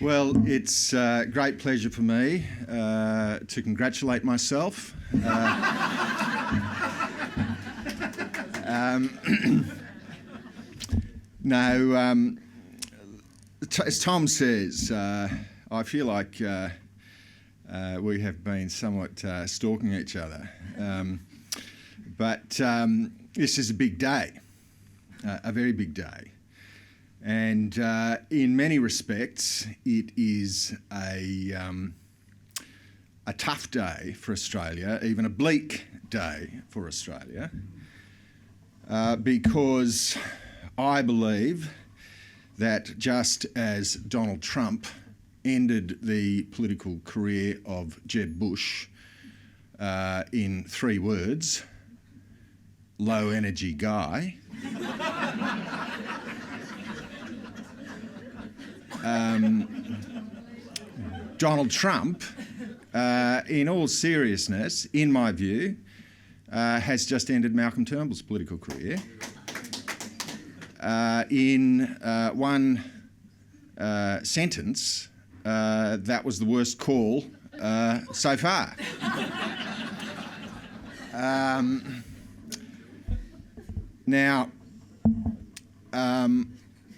Well, it's a great pleasure for me to congratulate myself. As Tom says, I feel like we have been somewhat stalking each other. But this is a big day, a very big day. And in many respects, it is a tough day for Australia, even a bleak day for Australia, because I believe that just as Donald Trump ended the political career of Jeb Bush in 3 words, low energy guy, Donald Trump, in all seriousness, in my view, has just ended Malcolm Turnbull's political career in one sentence. That was the worst call so far. Now,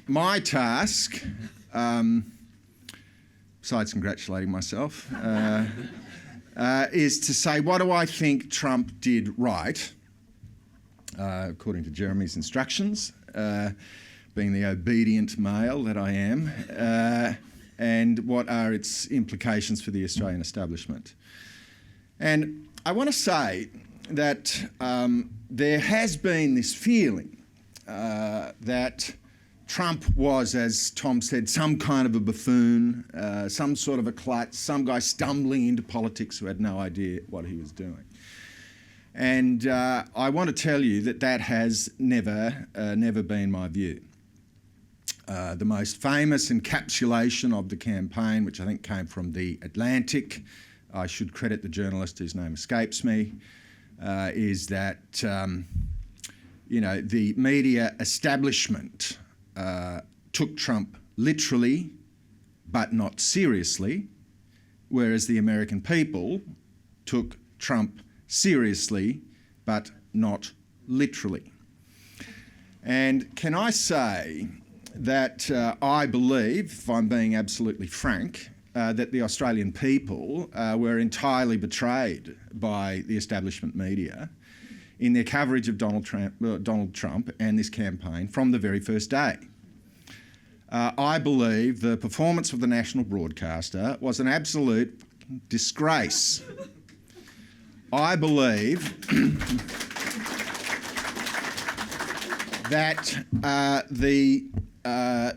my task, besides congratulating myself, is to say, what do I think Trump did right, according to Jeremy's instructions, being the obedient male that I am, and what are its implications for the Australian establishment. And I want to say that there has been this feeling that Trump was, as Tom said, some kind of a buffoon, some sort of a klutz, some guy stumbling into politics who had no idea what he was doing. And I want to tell you that that has never been my view. The most famous encapsulation of the campaign, which I think came from The Atlantic, I should credit the journalist whose name escapes me, is that the media establishment took Trump literally but not seriously, whereas the American people took Trump seriously but not literally. And can I say that I believe, if I'm being absolutely frank, that the Australian people were entirely betrayed by the establishment media in their coverage of Donald Trump and this campaign from the very first day. I believe the performance of the national broadcaster was an absolute disgrace. I believe that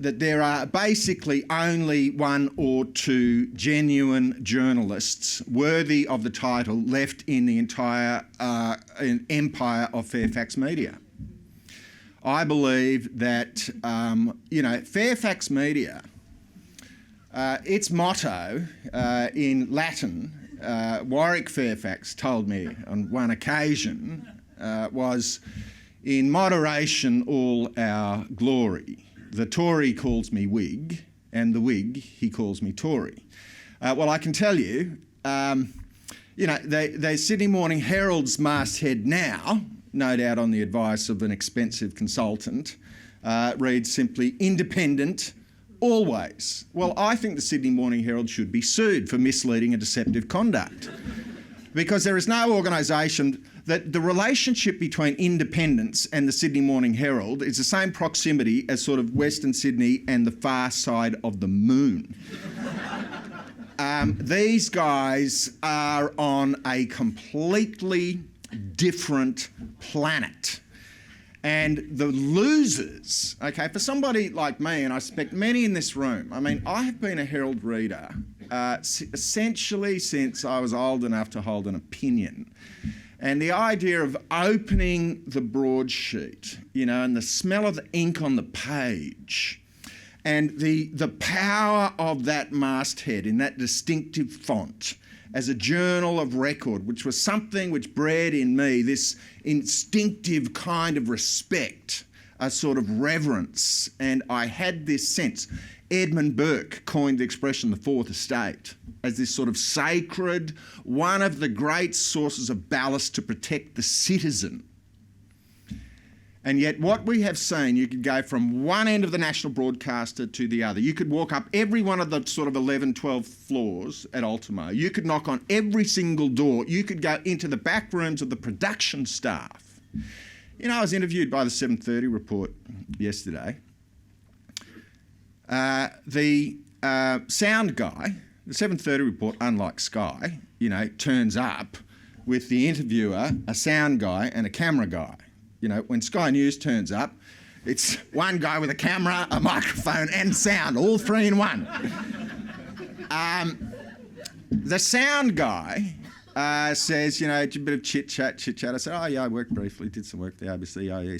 that there are basically only 1 or 2 genuine journalists worthy of the title left in the entire empire of Fairfax Media. I believe that, Fairfax Media, its motto in Latin, Warwick Fairfax told me on one occasion, was, "In moderation all our glory. The Tory calls me Whig, and the Whig, he calls me Tory." Well, I can tell you, the Sydney Morning Herald's masthead now, no doubt on the advice of an expensive consultant, reads simply, "Independent, always." Well, I think the Sydney Morning Herald should be sued for misleading and deceptive conduct, because there is no organisation that the relationship between independence and the Sydney Morning Herald is the same proximity as sort of Western Sydney and the far side of the moon. These guys are on a completely different planet. And the losers, okay, for somebody like me, and I suspect many in this room, I mean, I have been a Herald reader essentially since I was old enough to hold an opinion. And the idea of opening the broadsheet, and the smell of the ink on the page, and the power of that masthead in that distinctive font as a journal of record, which was something which bred in me this instinctive kind of respect, a sort of reverence. And I had this sense, Edmund Burke coined the expression the fourth estate as this sort of sacred, one of the great sources of ballast to protect the citizen. And yet what we have seen, you could go from one end of the national broadcaster to the other. You could walk up every one of the sort of 11, 12 floors at Ultimo. You could knock on every single door. You could go into the back rooms of the production staff. You know, I was interviewed by the 7:30 report yesterday. The sound guy, the 7:30 report, unlike Sky, you know, turns up with the interviewer, a sound guy and a camera guy. You know, when Sky News turns up, it's one guy with a camera, a microphone and sound, all three in one. The sound guy says, you know, a bit of chit-chat. I said, oh, yeah, I worked briefly, did some work for the ABC. Oh, yeah.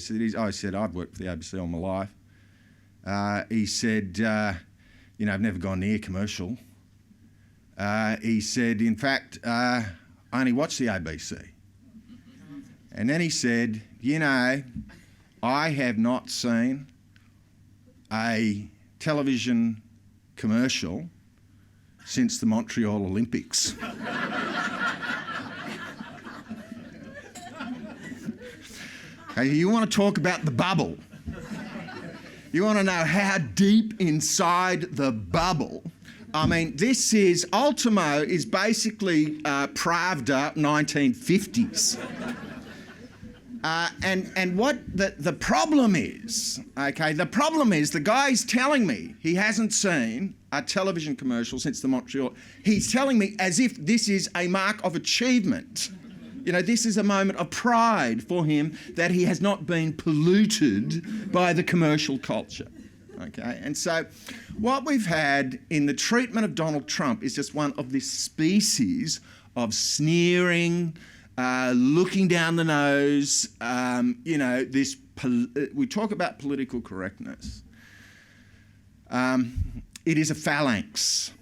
He said, I've worked for the ABC all my life. He said, you know, I've never gone near commercial. He said, in fact, I only watch the ABC. And then he said, you know, I have not seen a television commercial since the Montreal Olympics. Okay, you want to talk about the bubble. You want to know how deep inside the bubble. I mean, this is, Ultimo is basically praved up 1950s. And what the problem is, okay, the problem is the guy's telling me he hasn't seen a television commercial since the Montreal. He's telling me as if this is a mark of achievement. You know, this is a moment of pride for him that he has not been polluted by the commercial culture. Okay, and so what we've had in the treatment of Donald Trump is just one of this species of sneering, looking down the nose, you know, we talk about political correctness. It is a phalanx.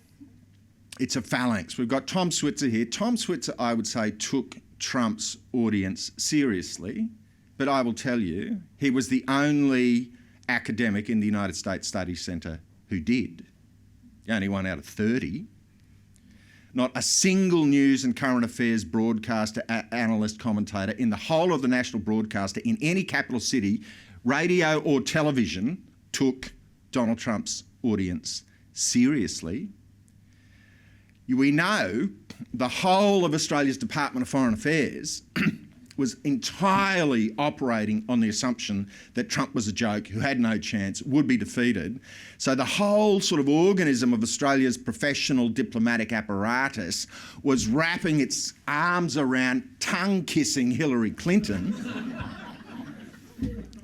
It's a phalanx. We've got Tom Switzer here. Tom Switzer, I would say, took Trump's audience seriously, but I will tell you, he was the only academic in the United States Studies Centre who did. The only one out of 30. Not a single news and current affairs broadcaster, analyst, commentator in the whole of the national broadcaster in any capital city, radio or television, took Donald Trump's audience seriously. We know the whole of Australia's Department of Foreign Affairs was entirely operating on the assumption that Trump was a joke, who had no chance, would be defeated. So the whole sort of organism of Australia's professional diplomatic apparatus was wrapping its arms around tongue-kissing Hillary Clinton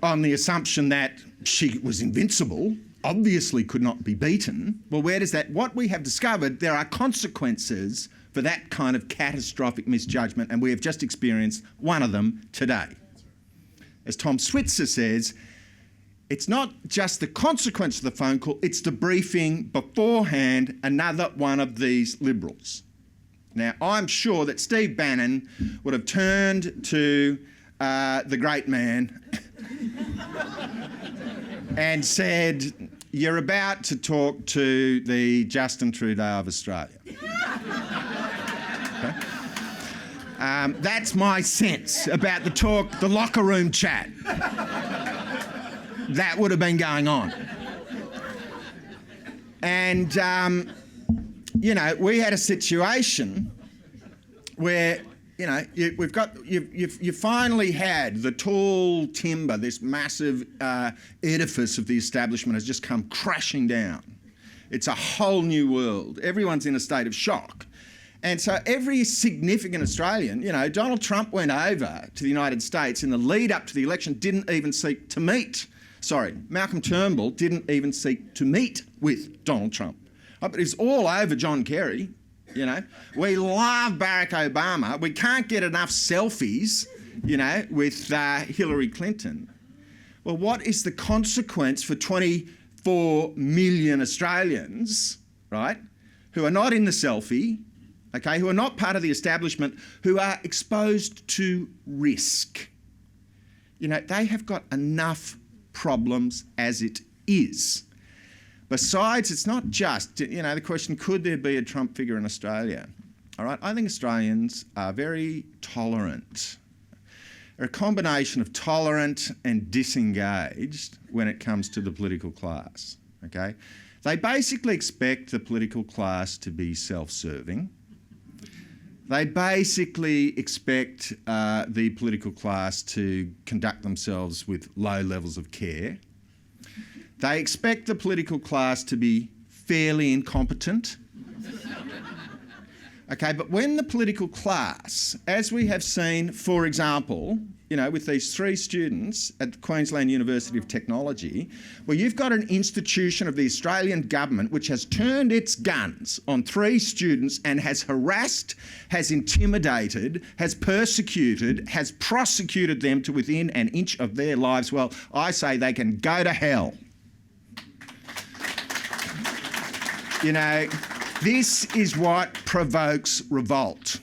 on the assumption that she was invincible, obviously could not be beaten. Well, where does that... What we have discovered, there are consequences for that kind of catastrophic misjudgment, and we have just experienced one of them today. As Tom Switzer says, it's not just the consequence of the phone call, it's the briefing beforehand, another one of these Liberals. Now, I'm sure that Steve Bannon would have turned to the great man and said, you're about to talk to the Justin Trudeau of Australia. Okay? That's my sense about the locker room chat that would have been going on. And, you know, we had a situation where, you know, you finally had the tall timber, this massive edifice of the establishment has just come crashing down. It's a whole new world. Everyone's in a state of shock. And so every significant Australian, you know, Donald Trump went over to the United States in the lead up to the election, didn't even seek to meet. Sorry, Malcolm Turnbull didn't even seek to meet with Donald Trump. But it's all over John Kerry. You know, we love Barack Obama. We can't get enough selfies, you know, with Hillary Clinton. Well, what is the consequence for 24 million Australians, right, who are not in the selfie, okay, who are not part of the establishment, who are exposed to risk? You know, they have got enough problems as it is. Besides, it's not just, the question, could there be a Trump figure in Australia? All right, I think Australians are very tolerant. They're a combination of tolerant and disengaged when it comes to the political class, okay? They basically expect the political class to be self-serving. They basically expect the political class to conduct themselves with low levels of care. They expect the political class to be fairly incompetent. Okay, but when the political class, as we have seen, for example, with these 3 students at the Queensland University of Technology, where you've got an institution of the Australian government which has turned its guns on 3 students and has harassed, has intimidated, has persecuted, has prosecuted them to within an inch of their lives, well, I say they can go to hell. This is what provokes revolt.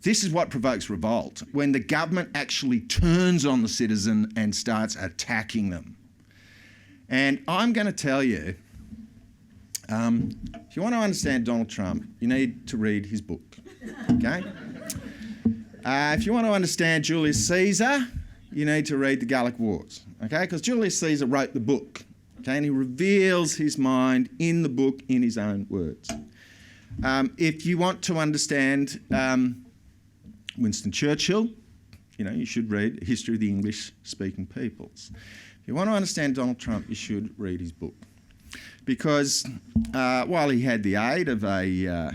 This is what provokes revolt, when the government actually turns on the citizen and starts attacking them. And I'm going to tell you, if you want to understand Donald Trump, you need to read his book, okay? If you want to understand Julius Caesar, you need to read the Gallic Wars, okay? Because Julius Caesar wrote the book, okay? And he reveals his mind in the book in his own words. If you want to understand Winston Churchill, you should read History of the English-Speaking Peoples. If you want to understand Donald Trump, you should read his book, because while he had the aid of a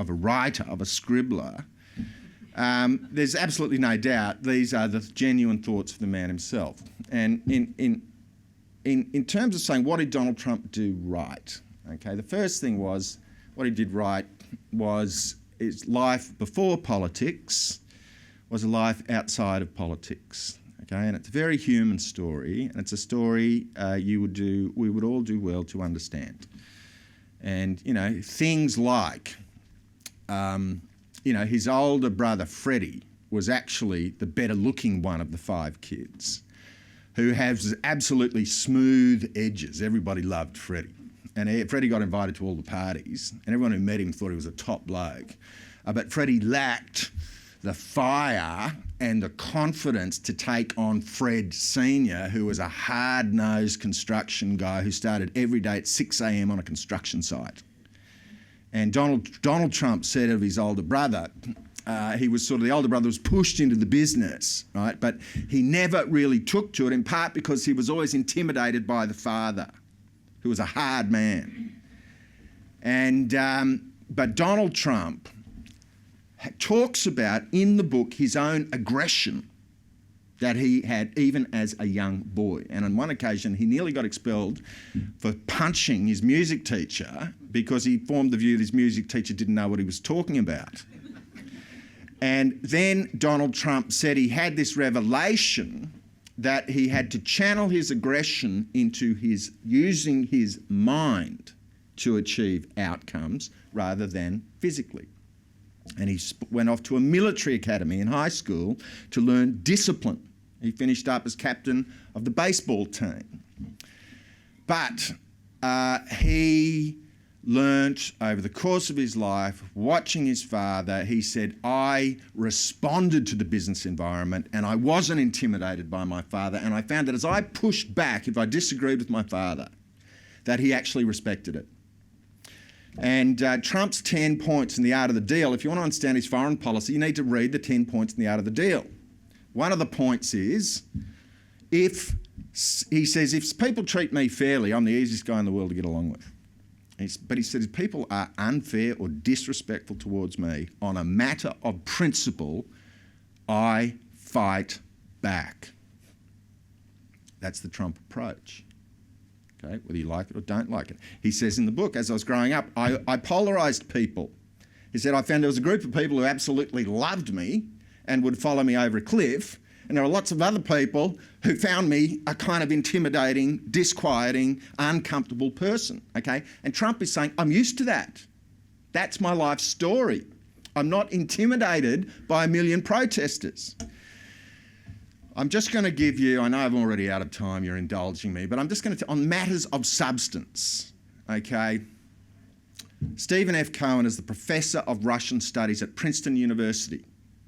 writer, of a scribbler, there's absolutely no doubt these are the genuine thoughts of the man himself. And in terms of saying what did Donald Trump do right, okay, the first thing was what he did right was his life before politics was a life outside of politics, okay, and it's a very human story, and it's a story we would all do well to understand. And things like his older brother Freddie was actually the better looking one of the 5 kids, who has absolutely smooth edges. Everybody loved Freddie. And Freddie got invited to all the parties, and everyone who met him thought he was a top bloke. But Freddie lacked the fire and the confidence to take on Fred Senior, who was a hard-nosed construction guy who started every day at 6 a.m. on a construction site. And Donald Trump said of his older brother, the older brother was pushed into the business, right? But he never really took to it, in part because he was always intimidated by the father, who was a hard man. And but Donald Trump talks about in the book his own aggression that he had even as a young boy. And on one occasion, he nearly got expelled for punching his music teacher because he formed the view that his music teacher didn't know what he was talking about. And then Donald Trump said he had this revelation that he had to channel his aggression into using his mind to achieve outcomes rather than physically. And he went off to a military academy in high school to learn discipline. He finished up as captain of the baseball team. But he learnt over the course of his life, watching his father, he said, I responded to the business environment and I wasn't intimidated by my father, and I found that as I pushed back, if I disagreed with my father, that he actually respected it. And Trump's 10 points in the art of the deal, if you want to understand his foreign policy, you need to read the 10 points in the art of the deal. One of the points is, if people treat me fairly, I'm the easiest guy in the world to get along with. But he said, if people are unfair or disrespectful towards me on a matter of principle, I fight back. That's the Trump approach, okay, whether you like it or don't like it. He says in the book, as I was growing up, I polarised people. He said, I found there was a group of people who absolutely loved me and would follow me over a cliff, and there are lots of other people who found me a kind of intimidating, disquieting, uncomfortable person, okay? And Trump is saying, I'm used to that. That's my life story. I'm not intimidated by a million protesters. I'm just going to give you, I know I'm already out of time, you're indulging me, but I'm just going to, on matters of substance, okay? Stephen F. Cohen is the Professor of Russian Studies at Princeton University,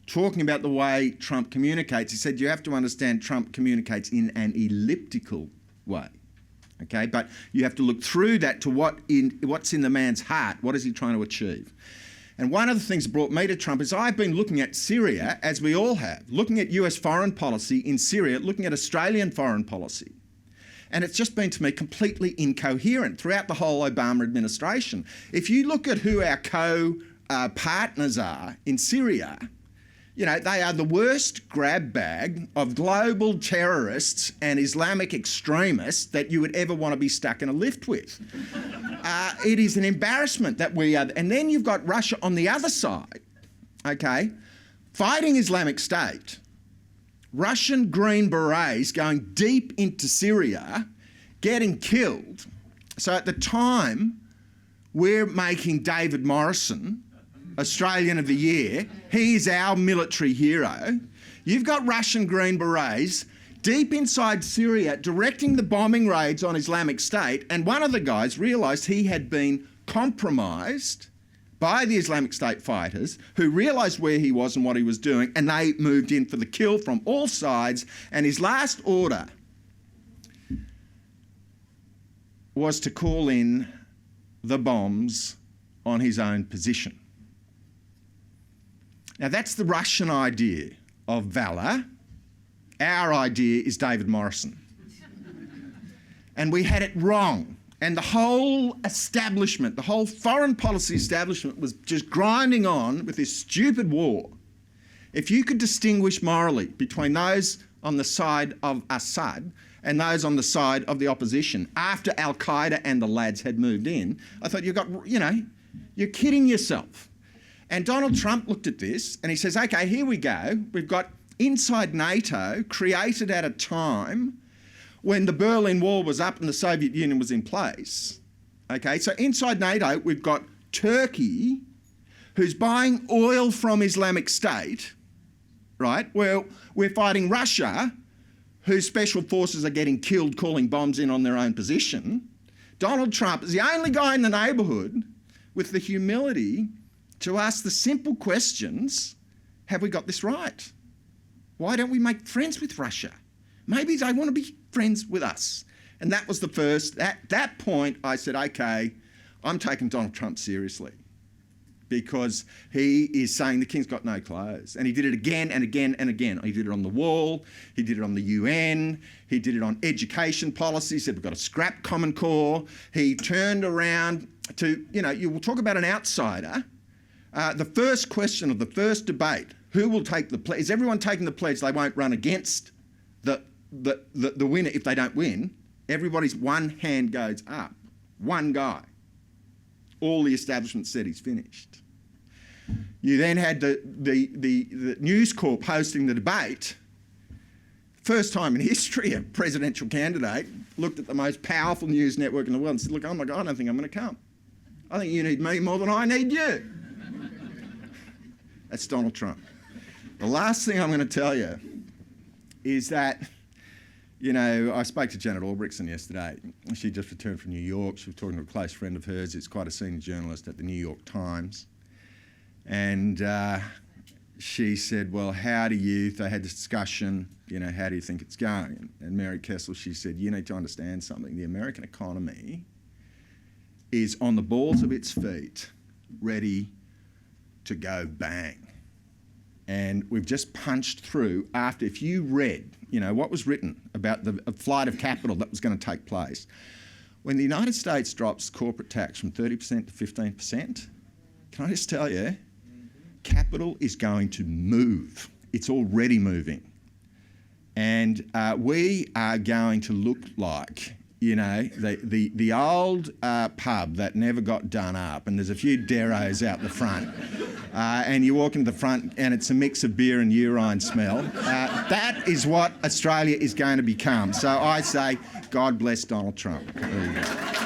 talking about the way Trump communicates. He said you have to understand Trump communicates in an elliptical way, okay? But you have to look through that to what's in the man's heart. What is he trying to achieve? And one of the things that brought me to Trump is I've been looking at Syria, as we all have, looking at US foreign policy in Syria, looking at Australian foreign policy. And it's just been, to me, completely incoherent throughout the whole Obama administration. If you look at who our co-partners are in Syria, you know, they are the worst grab bag of global terrorists and Islamic extremists that you would ever want to be stuck in a lift with. It is an embarrassment that we are... And then you've got Russia on the other side, okay, fighting Islamic State, Russian Green Berets going deep into Syria, getting killed. So at the time, we're making David Morrison Australian of the Year. He is our military hero. You've got Russian Green Berets deep inside Syria directing the bombing raids on Islamic State, and one of the guys realised he had been compromised by the Islamic State fighters, who realised where he was and what he was doing, and they moved in for the kill from all sides. And his last order was to call in the bombs on his own position. Now, that's the Russian idea of valour. Our idea is David Morrison. And we had it wrong. And the whole establishment, the whole foreign policy establishment was just grinding on with this stupid war. If you could distinguish morally between those on the side of Assad and those on the side of the opposition after Al-Qaeda and the lads had moved in, I thought, you're kidding yourself. And Donald Trump looked at this and he says, okay, here we go. We've got inside NATO, created at a time when the Berlin Wall was up and the Soviet Union was in place. Okay, so inside NATO, we've got Turkey, who's buying oil from Islamic State, right? Well, we're fighting Russia, whose special forces are getting killed calling bombs in on their own position. Donald Trump is the only guy in the neighbourhood with the humility to ask the simple questions, have we got this right? Why don't we make friends with Russia? Maybe they want to be friends with us. And that was the first, at that point I said, okay, I'm taking Donald Trump seriously, because he is saying the king's got no clothes. And he did it again and again and again. He did it on the wall, he did it on the UN, he did it on education policy, he said we've got to scrap Common Core. He turned around to, you will talk about an outsider. The first question of the first debate, who will take the pledge? Is everyone taking the pledge they won't run against the winner if they don't win? Everybody's one hand goes up. One guy. All the establishment said he's finished. You then had the News Corp hosting the debate. First time in history, a presidential candidate looked at the most powerful news network in the world and said, look, oh my God, I don't think I'm going to come. I think you need me more than I need you. That's Donald Trump. The last thing I'm going to tell you is that, I spoke to Janet Albrechtsen yesterday. She just returned from New York. She was talking to a close friend of hers who's quite a senior journalist at the New York Times. And she said, well, they had this discussion, how do you think it's going? And Mary Kessel, she said, you need to understand something. The American economy is on the balls of its feet, ready to go bang. And we've just punched through after, if you read, what was written about the flight of capital that was going to take place. When the United States drops corporate tax from 30% to 15%, can I just tell you, capital is going to move. It's already moving. And we are going to look like, the old pub that never got done up, and there's a few Deros out the front, and you walk into the front and it's a mix of beer and urine smell. That is what Australia is going to become. So I say, God bless Donald Trump. There you go.